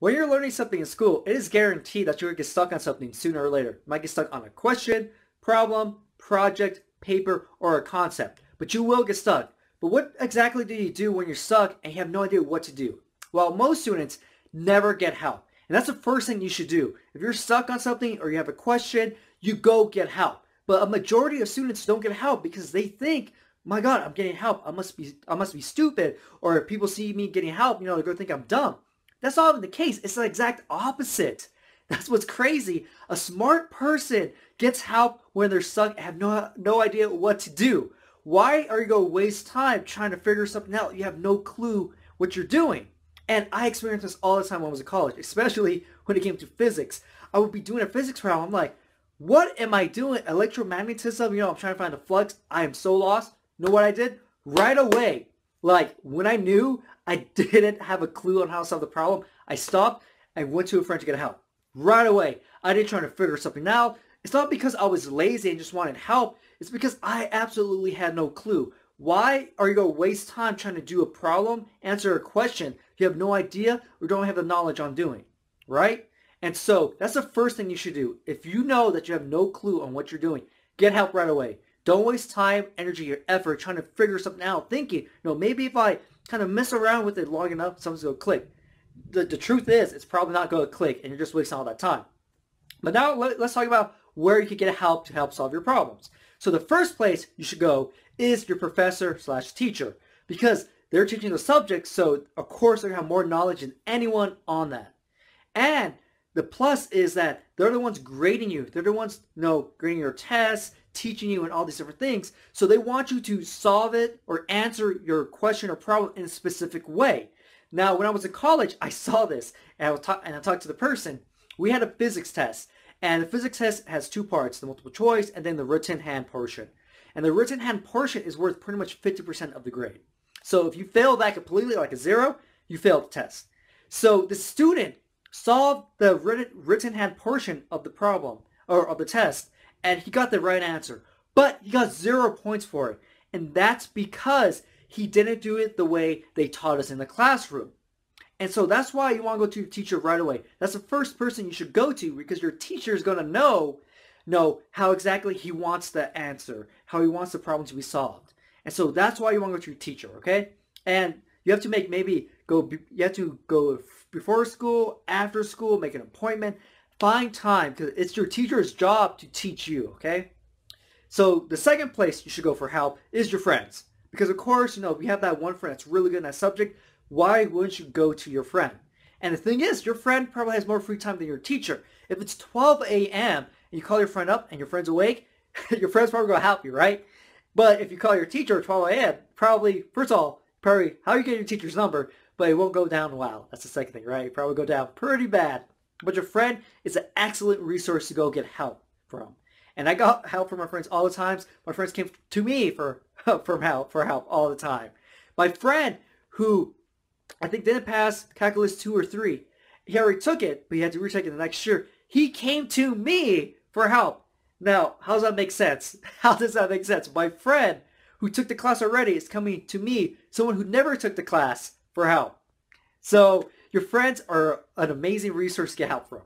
When you're learning something in school, it is guaranteed that you're going to get stuck on something sooner or later. You might get stuck on a question, problem, project, paper, or a concept. But you will get stuck. But what exactly do you do when you're stuck and you have no idea what to do? Well, most students never get help. And that's the first thing you should do. If you're stuck on something or you have a question, you go get help. But a majority of students don't get help because they think, my God, I'm getting help. I must be stupid. Or if people see me getting help, they're going to think I'm dumb. That's not even the case. It's the exact opposite. That's what's crazy. A smart person gets help when they're stuck and have no idea what to do. Why are you going to waste time trying to figure something out? You have no clue what you're doing. And I experienced this all the time when I was in college, especially when it came to physics. I would be doing a physics problem. I'm like, what am I doing? Electromagnetism? I'm trying to find a flux. I am so lost. Know what I did? Right away. Like, when I knew I didn't have a clue on how to solve the problem, I stopped and went to a friend to get help. Right away. I didn't try to figure something out. It's not because I was lazy and just wanted help. It's because I absolutely had no clue. Why are you going to waste time trying to do a problem, answer a question you have no idea or don't have the knowledge on doing, right? And so that's the first thing you should do. If you know that you have no clue on what you're doing, get help right away. Don't waste time, energy, or effort trying to figure something out, thinking, maybe if I kind of mess around with it long enough, something's going to click. The truth is, it's probably not going to click, and you're just wasting all that time. But now let's talk about where you can get help to help solve your problems. So the first place you should go is your professor/teacher, because they're teaching the subject, so of course they're going to have more knowledge than anyone on that. And the plus is that they're the ones grading you. They're the ones, grading your tests, teaching you and all these different things. So they want you to solve it or answer your question or problem in a specific way. Now, when I was in college, I saw this and I talked to the person. We had a physics test, and the physics test has two parts, the multiple choice and then the written hand portion. And the written hand portion is worth pretty much 50% of the grade. So if you fail that completely, like a 0, you failed the test. So the student solved the written hand portion of the problem or of the test, and he got the right answer. But he got 0 points for it. And that's because he didn't do it the way they taught us in the classroom. And so that's why you want to go to your teacher right away. That's the first person you should go to, because your teacher is going to know how exactly he wants the answer, how he wants the problem to be solved. And so that's why you want to go to your teacher, okay? And you have to go before school, after school, make an appointment, find time, because it's your teacher's job to teach you, okay? So the second place you should go for help is your friends. Because of course, if you have that one friend that's really good in that subject, why wouldn't you go to your friend? And the thing is, your friend probably has more free time than your teacher. If it's 12 a.m. and you call your friend up and your friend's awake, your friend's probably going to help you, right? But if you call your teacher at 12 a.m., probably, first of all, how are you getting your teacher's number? But it won't go down well. That's the second thing, right? It probably go down pretty bad. But your friend is an excellent resource to go get help from. And I got help from my friends all the times. My friends came to me for help all the time. My friend who I think didn't pass calculus 2 or 3, he already took it, but he had to retake it the next year. He came to me for help. Now, how does that make sense? How does that make sense? My friend who took the class already is coming to me, someone who never took the class, for help. So your friends are an amazing resource to get help from.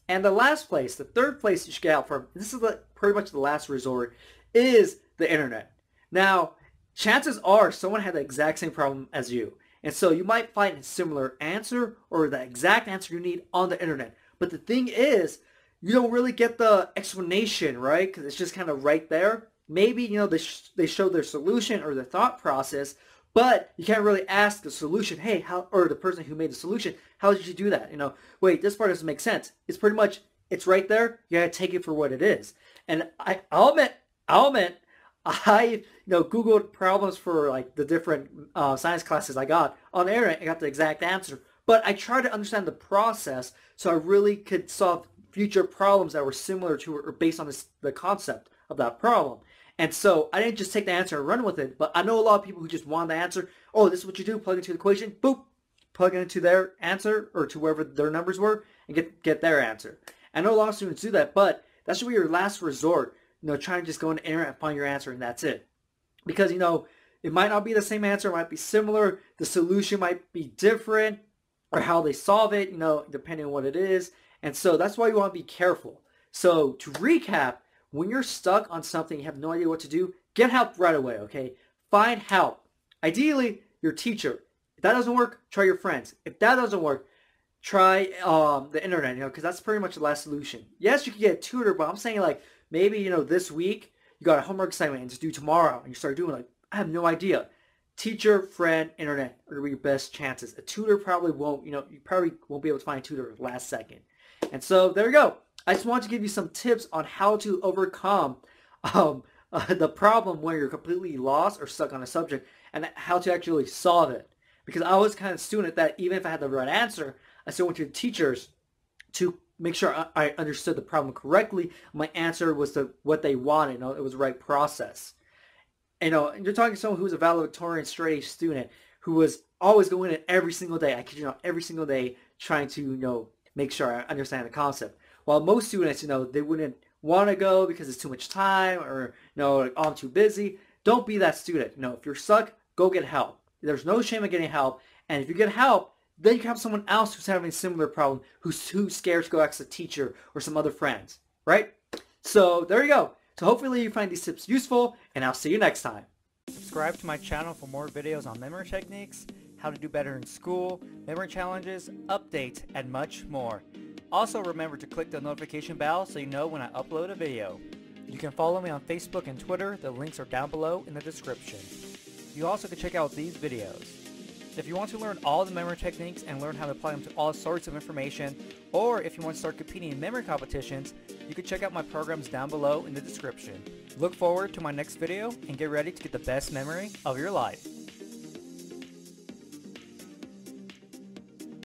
And the last place, the third place you should get help from, this is pretty much the last resort, is the internet. Now, chances are someone had the exact same problem as you. And so you might find a similar answer or the exact answer you need on the internet. But the thing is, you don't really get the explanation, right? Because it's just kind of right there. Maybe, they show their solution or their thought process, but you can't really ask the solution, hey, or the person who made the solution, how did you do that? Wait, this part doesn't make sense. It's pretty much, it's right there. You gotta take it for what it is. And I'll admit, I Googled problems for like the different science classes I got on the internet and got the exact answer. But I tried to understand the process so I really could solve future problems that were similar to or based on the concept of that problem. And so I didn't just take the answer and run with it, but I know a lot of people who just want the answer. Oh, this is what you do, plug into the equation, boop, plug it into their answer or to wherever their numbers were and get their answer. I know a lot of students do that, but that should be your last resort, trying to just go on the internet and find your answer and that's it. Because, it might not be the same answer, it might be similar, the solution might be different, or how they solve it, depending on what it is. And so that's why you want to be careful. So to recap, when you're stuck on something, you have no idea what to do, get help right away, okay? Find help. Ideally, your teacher. If that doesn't work, try your friends. If that doesn't work, try the internet, because that's pretty much the last solution. Yes, you can get a tutor, but I'm saying like maybe, this week you got a homework assignment and just do tomorrow and you start doing like, I have no idea. Teacher, friend, internet are your best chances. A tutor probably won't, you probably won't be able to find a tutor at the last second. And so there you go. I just want to give you some tips on how to overcome the problem when you're completely lost or stuck on a subject and how to actually solve it. Because I was kind of student that even if I had the right answer, I still went to the teachers to make sure I understood the problem correctly. My answer was what they wanted. It was the right process. And you're talking to someone who was a valedictorian straight A student who was always going in every single day. I kid you not, every single day trying to make sure I understand the concept. While most students, they wouldn't want to go because it's too much time or like, oh, I'm too busy. Don't be that student. If you're stuck, go get help. There's no shame in getting help. And if you get help, then you can have someone else who's having a similar problem, who's too scared to go ask a teacher or some other friends, right? So there you go. So hopefully you find these tips useful, and I'll see you next time. Subscribe to my channel for more videos on memory techniques, how to do better in school, memory challenges, updates, and much more. Also remember to click the notification bell so you know when I upload a video. You can follow me on Facebook and Twitter. The links are down below in the description. You also can check out these videos. If you want to learn all the memory techniques and learn how to apply them to all sorts of information, or if you want to start competing in memory competitions, you can check out my programs down below in the description. Look forward to my next video and get ready to get the best memory of your life.